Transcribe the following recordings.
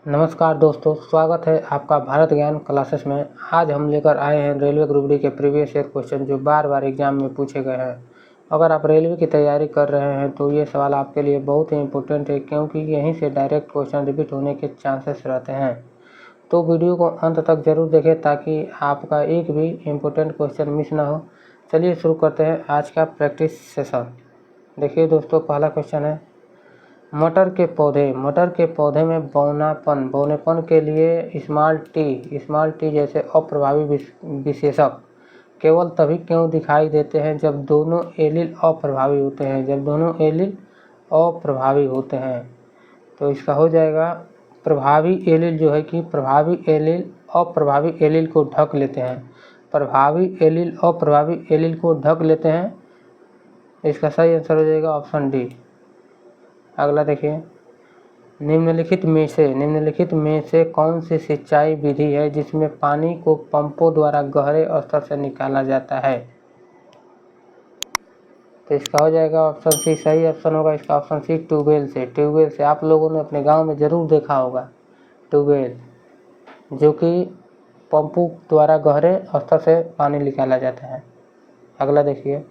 नमस्कार दोस्तों, स्वागत है आपका भारत ज्ञान क्लासेस में। आज हम लेकर आए हैं रेलवे ग्रुप डी के प्रीवियस ईयर क्वेश्चन जो बार बार एग्जाम में पूछे गए हैं। अगर आप रेलवे की तैयारी कर रहे हैं तो ये सवाल आपके लिए बहुत ही इम्पोर्टेंट है, क्योंकि यहीं से डायरेक्ट क्वेश्चन रिपीट होने के चांसेस रहते हैं। तो वीडियो को अंत तक जरूर देखें ताकि आपका एक भी इम्पोर्टेंट क्वेश्चन मिस ना हो। चलिए शुरू करते हैं आज का प्रैक्टिस सेशन। देखिए दोस्तों, पहला क्वेश्चन है, मटर के पौधे में बौनेपन के लिए स्मॉल टी जैसे अप्रभावी विशेषक केवल तभी क्यों दिखाई देते हैं जब दोनों एलील अप्रभावी होते हैं। तो इसका हो जाएगा, प्रभावी एलील जो है कि प्रभावी एलील अप्रभावी एलील को ढक लेते हैं। प्रभावी एलील अप्रभावी एलील को ढक लेते हैं। इसका सही आंसर हो जाएगा ऑप्शन डी। अगला देखिए, निम्नलिखित में से कौन सी सिंचाई विधि है जिसमें पानी को पंपों द्वारा गहरे स्तर से निकाला जाता है। तो इसका हो जाएगा ऑप्शन सी। सही ऑप्शन होगा इसका ऑप्शन सी, ट्यूबवेल से। आप लोगों ने अपने गांव में जरूर देखा होगा ट्यूबवेल, जो कि पंपों द्वारा गहरे स्तर से पानी निकाला जाता है। अगला देखिए,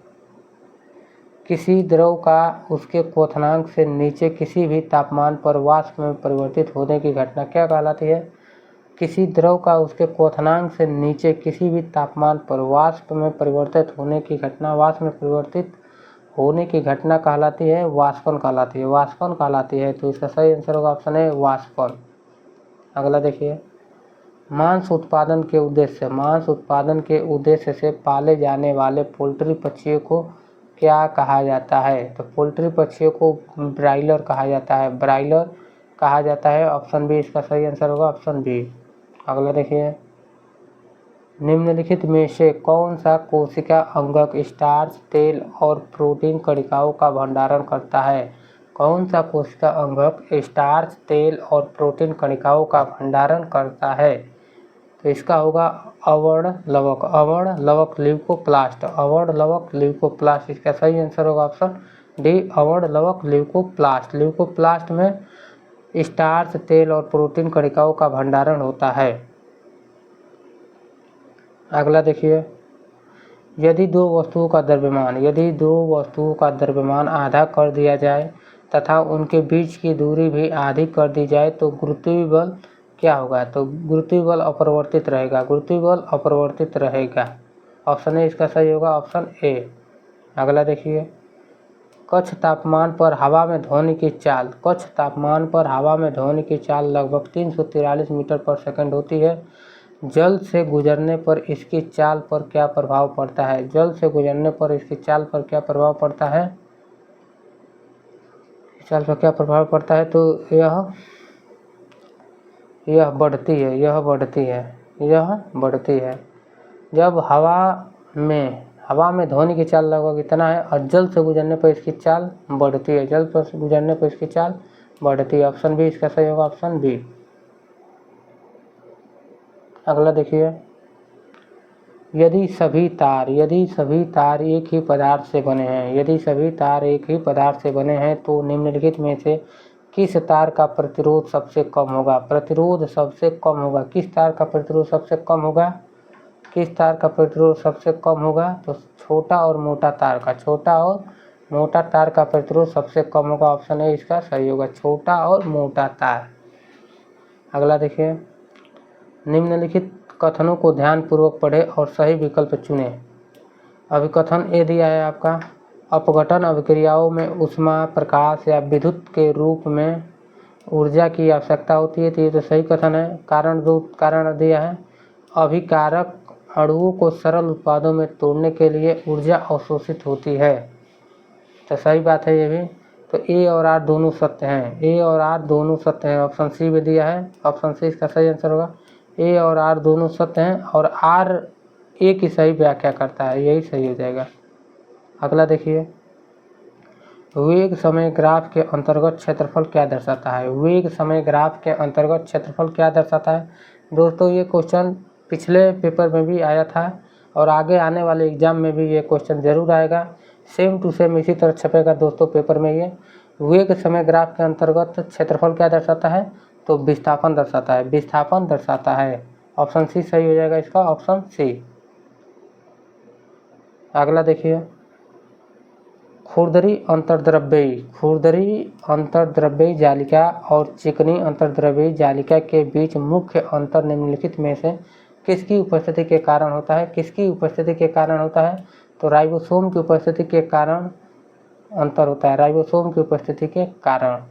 किसी द्रव का उसके क्वथनांक से नीचे किसी भी तापमान पर वाष्प में परिवर्तित होने की घटना क्या कहलाती है। किसी द्रव का उसके क्वथनांक से नीचे किसी भी तापमान पर वाष्प में परिवर्तित होने की घटना कहलाती है वाष्पन कहलाती है। तो इसका सही आंसर होगा ऑप्शन है वाष्पन। अगला देखिए, मांस उत्पादन के उद्देश्य से पाले जाने वाले पोल्ट्री पक्षियों को क्या कहा जाता है। तो पोल्ट्री पक्षियों को ब्रायलर कहा जाता है। ऑप्शन बी इसका सही आंसर होगा ऑप्शन बी। अगला देखिए, निम्नलिखित में से कौन सा कोशिका अंगक स्टार्च, तेल और प्रोटीन कणिकाओं का भंडारण करता है। कौन सा कोशिका अंगक स्टार्च, तेल और प्रोटीन कणिकाओं का भंडारण करता है। तो इसका होगा अवर्ण लवक ल्यूकोप्लास्ट। इसका सही आंसर होगा ऑप्शन डी, अवर्ण लवक ल्यूकोप्लास्ट में स्टार्च, तेल और प्रोटीन कणिकाओं का भंडारण होता है। अगला देखिए, यदि दो वस्तुओं का द्रव्यमान आधा कर दिया जाए तथा उनके बीच की दूरी भी आधी कर दी जाए तो गुरुत्वीय बल क्या होगा। तो गुरुत्वीय बल अपरिवर्तित रहेगा। ऑप्शन ए इसका सही होगा ऑप्शन ए। अगला देखिए, कक्ष तापमान पर हवा में ध्वनि की चाल लगभग 343 मीटर पर सेकंड होती है। जल से गुजरने पर इसकी चाल पर क्या प्रभाव पड़ता है। तो यह बढ़ती है। जब हवा में ध्वनि की चाल लगभग इतना है और जल से गुजरने पर इसकी चाल बढ़ती है। ऑप्शन बी इसका सही होगा ऑप्शन बी। अगला देखिए, यदि सभी तार एक ही पदार्थ से बने हैं तो निम्नलिखित में से किस तार का प्रतिरोध सबसे कम होगा। किस तार का प्रतिरोध सबसे कम होगा। तो छोटा और मोटा तार का प्रतिरोध सबसे कम होगा। ऑप्शन ए इसका सही होगा, छोटा और मोटा तार। अगला देखिए, निम्नलिखित कथनों को ध्यानपूर्वक पढ़ें और सही विकल्प चुनें। अभिकथन ए दिया है आपका, अपघटन अभिक्रियाओं में ऊष्मा, प्रकाश या विद्युत के रूप में ऊर्जा की आवश्यकता होती है। तो ये तो सही कथन है। कारण दिया है, अभिकारक अणुओं को सरल उत्पादों में तोड़ने के लिए ऊर्जा अवशोषित होती है। तो सही बात है ये भी। तो ए और आर दोनों सत्य हैं। ऑप्शन सी में दिया है, ऑप्शन सी इसका सही आंसर होगा। ए और आर दोनों सत्य हैं और आर ए की सही व्याख्या करता है, यही सही हो जाएगा। अगला देखिए, वेग समय ग्राफ के अंतर्गत क्षेत्रफल क्या दर्शाता है। दोस्तों ये क्वेश्चन पिछले पेपर में भी आया था और आगे आने वाले एग्जाम में भी ये क्वेश्चन जरूर आएगा। सेम टू सेम इसी तरह छपेगा दोस्तों पेपर में। ये वेग समय ग्राफ के अंतर्गत क्षेत्रफल क्या दर्शाता है। तो विस्थापन दर्शाता है, विस्थापन दर्शाता है। ऑप्शन सी सही हो जाएगा इसका, ऑप्शन सी। अगला देखिए, खुरदरी अंतर्द्रव्यी जालिका और चिकनी अंतर्द्रव्यी जालिका के बीच मुख्य अंतर निम्नलिखित में से किसकी उपस्थिति के कारण होता है? किसकी उपस्थिति के कारण होता है? तो राइबोसोम की उपस्थिति के कारण अंतर होता है, राइबोसोम की उपस्थिति के कारण।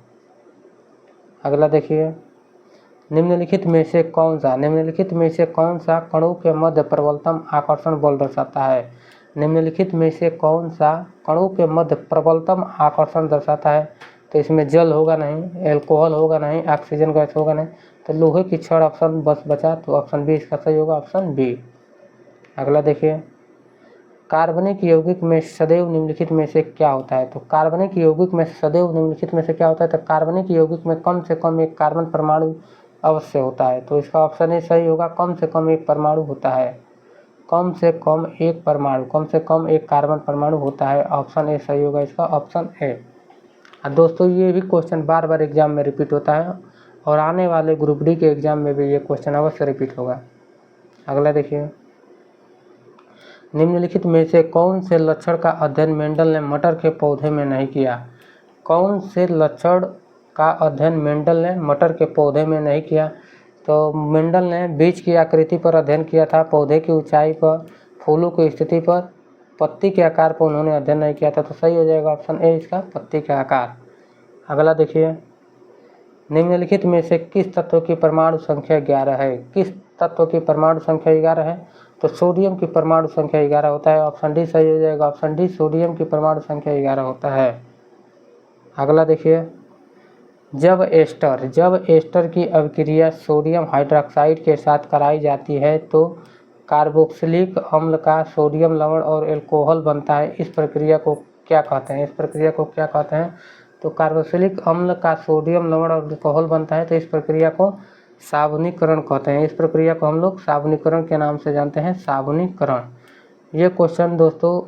अगला देखिए, निम्नलिखित में से कौन सा कणों के मध्य प्रबलतम आकर्षण बल दर्शाता है? निम्नलिखित में से कौन सा कणों के मध्य प्रबलतम आकर्षण दर्शाता है? तो इसमें जल होगा नहीं, एल्कोहल होगा नहीं, ऑक्सीजन गैस होगा नहीं, तो लोहे की छड़ ऑप्शन बस बचा, तो ऑप्शन बी इसका सही होगा, ऑप्शन बी। अगला देखिए, कार्बनिक यौगिक में सदैव निम्नलिखित में से क्या होता है? तो कार्बनिक यौगिक में सदैव निम्नलिखित में से क्या होता है? तो कार्बनिक यौगिक में कम से कम एक कार्बन परमाणु अवश्य होता है, तो इसका ऑप्शन ए सही होगा, कम से कम एक परमाणु होता है, कम से कम एक कार्बन परमाणु होता है। ऑप्शन ए सही होगा इसका, ऑप्शन ए। दोस्तों ये भी क्वेश्चन बार बार एग्जाम में रिपीट होता है और आने वाले ग्रुप डी के एग्जाम में भी ये क्वेश्चन अवश्य रिपीट होगा। अगला देखिए, निम्नलिखित में से कौन से लक्षण का अध्ययन मेंडल ने मटर के पौधे में नहीं किया? कौन से लक्षण का अध्ययन मेंडल ने मटर के पौधे में नहीं किया? तो मेंडल ने बीज की आकृति पर अध्ययन किया था, पौधे की ऊंचाई पर, फूलों की स्थिति पर, पत्ती के आकार पर उन्होंने अध्ययन नहीं किया था, तो सही हो जाएगा ऑप्शन ए इसका, पत्ती का आकार। अगला देखिए, निम्नलिखित में से किस तत्व की परमाणु संख्या 11 है? किस तत्व की परमाणु संख्या 11 है? तो सोडियम की परमाणु संख्या 11 होता है, ऑप्शन डी सही हो जाएगा, ऑप्शन डी, सोडियम की परमाणु संख्या 11 होता है। अगला देखिए, जब एस्टर की अभिक्रिया सोडियम हाइड्रोक्साइड के साथ कराई जाती है तो कार्बोक्सिलिक अम्ल का सोडियम लवण और एल्कोहल बनता है, इस प्रक्रिया को क्या कहते हैं? तो कार्बोक्सिलिक अम्ल का सोडियम लवण और एल्कोहल बनता है, तो इस प्रक्रिया को साबुनीकरण कहते हैं। इस प्रक्रिया को हम लोग साबुनीकरण के नाम से जानते हैं, साबुनीकरण। ये क्वेश्चन दोस्तों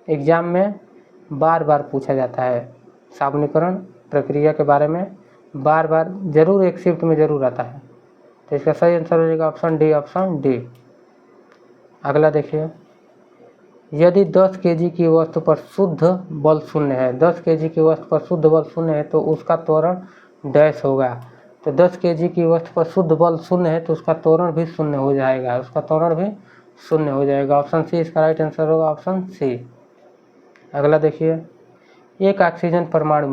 एग्जाम में बार बार पूछा जाता है, साबुनीकरण प्रक्रिया के बारे में बार बार जरूर एक शिफ्ट में जरूर आता है, तो इसका सही आंसर हो जाएगा ऑप्शन डी, ऑप्शन डी। अगला देखिए, यदि 10 केजी की वस्तु पर शुद्ध बल शून्य है, 10 केजी की वस्तु पर शुद्ध बल शून्य है तो उसका त्वरण डैश होगा। तो 10 केजी की वस्तु पर शुद्ध बल शून्य है तो उसका त्वरण भी शून्य हो जाएगा, ऑप्शन सी इसका राइट आंसर होगा, ऑप्शन सी। अगला देखिए, एक ऑक्सीजन परमाणु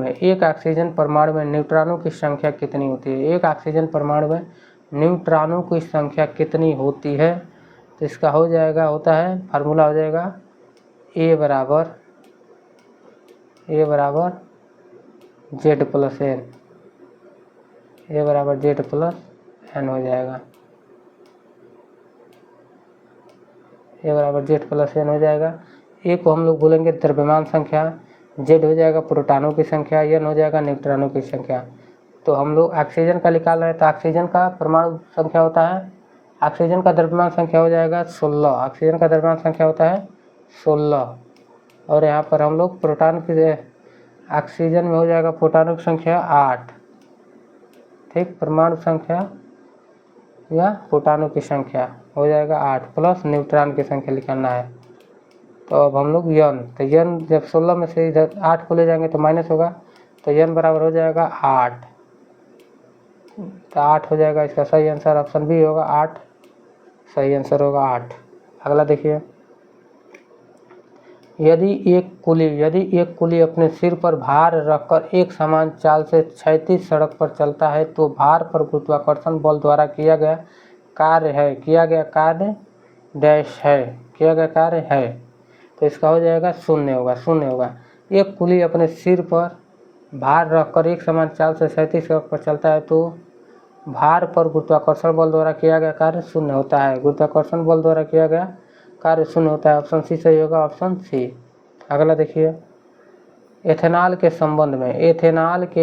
में न्यूट्रॉनों की संख्या कितनी होती है? एक ऑक्सीजन परमाणु में न्यूट्रॉनों की संख्या कितनी होती है? तो इसका फार्मूला हो जाएगा ए बराबर जेड प्लस एन, हो जाएगा, ए को हम लोग बोलेंगे द्रव्यमान संख्या, जेड हो जाएगा प्रोटॉनों की संख्या, एन हो जाएगा न्यूट्रॉनों की संख्या। तो हम लोग ऑक्सीजन का निकाल रहे हैं, तो ऑक्सीजन का परमाणु संख्या होता है, ऑक्सीजन का द्रव्यमान संख्या हो जाएगा 16, ऑक्सीजन का द्रव्यमान संख्या होता है 16। और यहाँ पर हम लोग प्रोटॉन की, ऑक्सीजन में हो जाएगा प्रोटॉनों की संख्या 8, ठीक, परमाणु संख्या या प्रोटॉनों की संख्या हो जाएगा 8 प्लस न्यूट्रॉन की संख्या निकालना है। तो अब हम लोग यन, तो यन जब 16 में से इधर 8 को ले जाएंगे तो माइनस होगा, तो यन बराबर हो जाएगा 8, तो 8 हो जाएगा, इसका सही आंसर ऑप्शन बी होगा, 8 सही आंसर होगा 8। अगला देखिए, यदि एक कुली अपने सिर पर भार रखकर एक समान चाल से क्षैतिज सड़क पर चलता है तो भार पर गुरुत्वाकर्षण बल द्वारा किया गया कार्य डैश है, तो इसका हो जाएगा शून्य होगा। एक कुली अपने सिर पर भार रखकर एक समान चाल से क्षैतिज सड़क पर चलता है तो भार पर गुरुत्वाकर्षण बल द्वारा किया गया कार्य शून्य होता है, गुरुत्वाकर्षण बल द्वारा किया गया कार्य शून्य होता है, ऑप्शन सी सही होगा, ऑप्शन सी। अगला देखिए, एथेनॉल के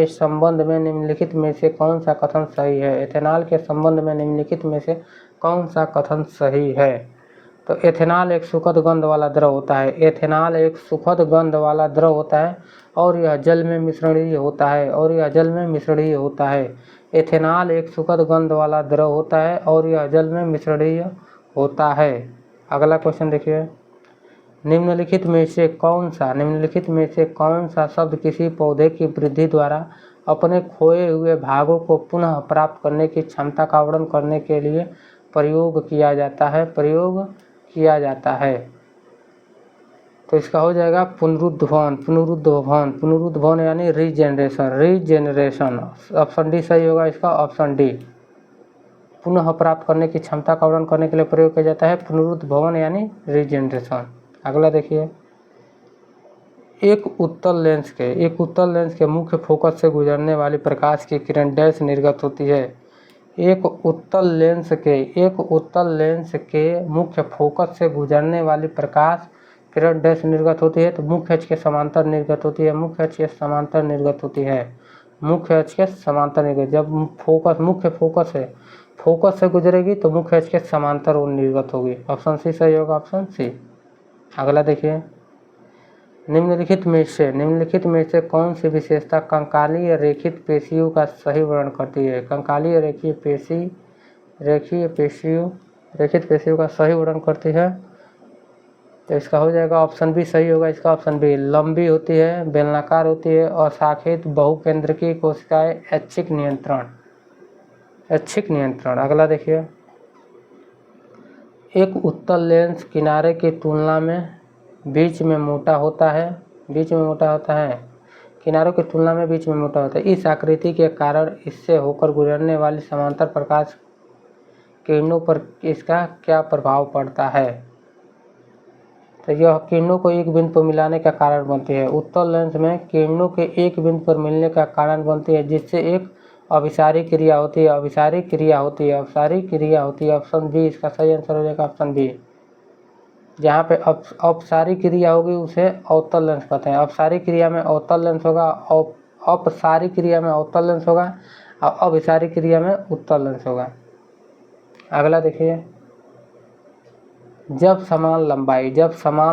संबंध में निम्नलिखित में से कौन सा कथन सही है? एथेनॉल के संबंध में निम्नलिखित में से कौन सा कथन सही है? तो एथेनॉल एक सुखद गंध वाला द्रव होता है, और यह जल में मिश्रणीय होता है, एथेनॉल एक सुखद गंध वाला द्रव होता है और यह जल में मिश्रणीय होता है। अगला क्वेश्चन देखिए, निम्नलिखित में से कौन सा शब्द किसी पौधे की वृद्धि द्वारा अपने खोए हुए भागों को पुनः प्राप्त करने की क्षमता का वर्णन करने के लिए प्रयोग किया जाता है? तो इसका हो जाएगा पुनरुद्भवन यानी रीजेनरेशन। ऑप्शन डी सही होगा इसका, ऑप्शन डी। पुनः प्राप्त करने की क्षमता का वर्णन करने के लिए प्रयोग किया जाता है पुनरुद्भवन यानी रीजेनरेशन। अगला देखिए, एक उत्तल लेंस के मुख्य फोकस से गुजरने वाली प्रकाश की किरण डैश निर्गत होती है। एक उत्तल लेंस के मुख्य फोकस से गुजरने वाली प्रकाश किरण डैश निर्गत होती है, तो मुख्य अक्ष के समांतर निर्गत होती है। मुख्य अक्ष के समांतर निर्गत, जब मुख्य फोकस से गुजरेगी तो मुख्य अक्ष के समांतर वो निर्गत होगी। ऑप्शन सी सही होगा, ऑप्शन सी। अगला देखिए, निम्नलिखित में से कौन सी विशेषता कंकालीय रेखित पेशियों का सही वर्णन करती है? कंकालीय रेखित पेशियों का सही वर्णन करती है, तो इसका हो जाएगा ऑप्शन बी सही होगा इसका, ऑप्शन बी। लंबी होती है, बेलनाकार होती है और शाखित बहुकेंद्रकीय कोशिकाएं। ऐच्छिक नियंत्रण। अगला देखिए, एक उत्तल लेंस किनारे की तुलना में बीच में मोटा होता है। किनारों की तुलना में बीच में मोटा होता है। इस आकृति के कारण इससे होकर गुजरने वाली समांतर प्रकाश किरणों पर इसका क्या प्रभाव पड़ता है? तो यह किरणों को एक बिंदु पर मिलाने का कारण बनती है। उत्तल लेंस में किरणों के एक बिंदु पर मिलने का कारण बनती है, जिससे एक अभिसारी क्रिया होती है। ऑप्शन बी इसका सही आंसर हो जाएगा, ऑप्शन बी। जहाँ पे अपसारी क्रिया होगी उसे अवतल लेंस कहते हैं। अपसारी क्रिया में अवतल लेंस होगा, अपसारी क्रिया में अवतल लेंस होगा और अभिसारी क्रिया में उत्तल लेंस होगा। अगला देखिए, जब समान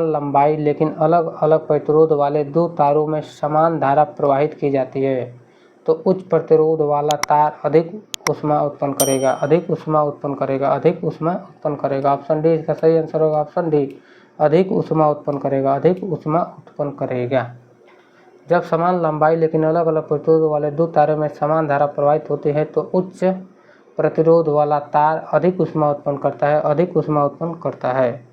लंबाई लेकिन अलग अलग प्रतिरोध वाले दो तारों में समान धारा प्रवाहित की जाती है, तो उच्च प्रतिरोध वाला तार अधिक ऊष्मा उत्पन्न करेगा। ऑप्शन डी इसका सही आंसर होगा, ऑप्शन डी। अधिक ऊष्मा उत्पन्न करेगा। जब समान लंबाई लेकिन अलग अलग प्रतिरोध वाले दो तारों में समान धारा प्रवाहित होती है, तो उच्च प्रतिरोध वाला तार अधिक ऊष्मा उत्पन्न करता है।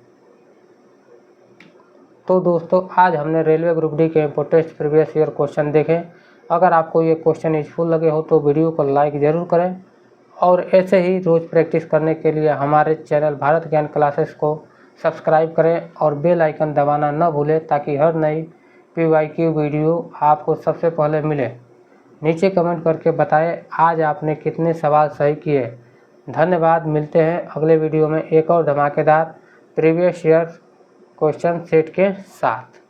तो दोस्तों, आज हमने रेलवे ग्रुप डी के इम्पोर्टेंट प्रीवियस ईयर क्वेश्चन देखे। अगर आपको ये क्वेश्चन यूजफुल लगे हो तो वीडियो को लाइक ज़रूर करें और ऐसे ही रोज़ प्रैक्टिस करने के लिए हमारे चैनल भारत ज्ञान क्लासेस को सब्सक्राइब करें और बेल आइकन दबाना न भूलें, ताकि हर नई PYQ वीडियो आपको सबसे पहले मिले। नीचे कमेंट करके बताएं आज आपने कितने सवाल सही किए। धन्यवाद। मिलते हैं अगले वीडियो में एक और धमाकेदार प्रीवियस ईयर क्वेश्चन सेट के साथ।